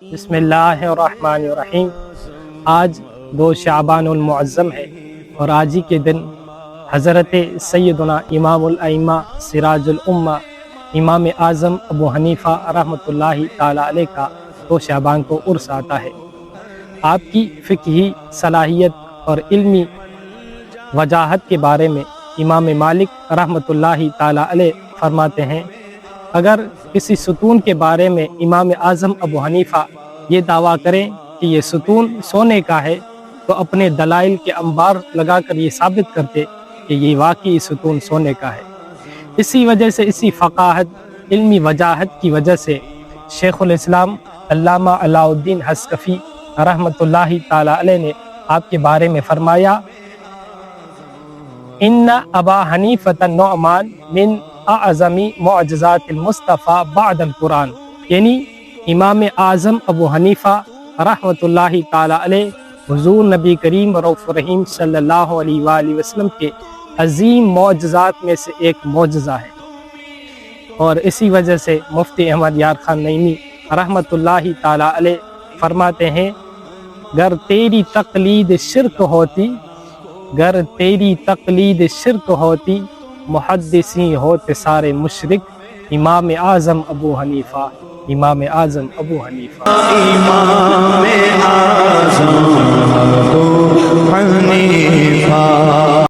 بسم اللہ الرحمن الرحیم۔ آج 2 شعبان المعظم ہے اور آج ہی کے دن حضرت سیدنا امام الائمہ سراج الامہ امام اعظم ابو حنیفہ رحمۃ اللہ تعالی علیہ کا 2 شعبان کو عرس آتا ہے۔ آپ کی فقہی صلاحیت اور علمی وجاہت کے بارے میں امام مالک رحمۃ اللہ تعالی علیہ فرماتے ہیں، اگر کسی ستون کے بارے میں امام اعظم ابو حنیفہ یہ دعویٰ کریں کہ یہ ستون سونے کا ہے تو اپنے دلائل کے انبار لگا کر یہ ثابت کرتے کہ یہ واقعی ستون سونے کا ہے۔ اسی وجہ سے، اسی فقاہت علمی وجاہت کی وجہ سے شیخ الاسلام علامہ علاء الدین حصکفی رحمۃ اللہ تعالی علیہ نے آپ کے بارے میں فرمایا، ان ابا حنیفۃ النعمان من اعظم معجزات المصطفیٰ بعد القرآن، یعنی امام اعظم ابو حنیفہ رحمۃ اللہ تعالی علیہ حضور نبی کریم رؤوف رحیم صلی اللہ علیہ وآلہ وسلم کے عظیم معجزات میں سے ایک معجزہ ہے۔ اور اسی وجہ سے مفتی احمد یار خان نعیمی رحمۃ اللہ تعالی علیہ فرماتے ہیں، گر تیری تقلید شرک ہوتی محدثین ہوتے سارے مشرک، امام اعظم ابو حنیفہ، امام اعظم ابو حنیفہ، امام اعظم ابو حنیفہ۔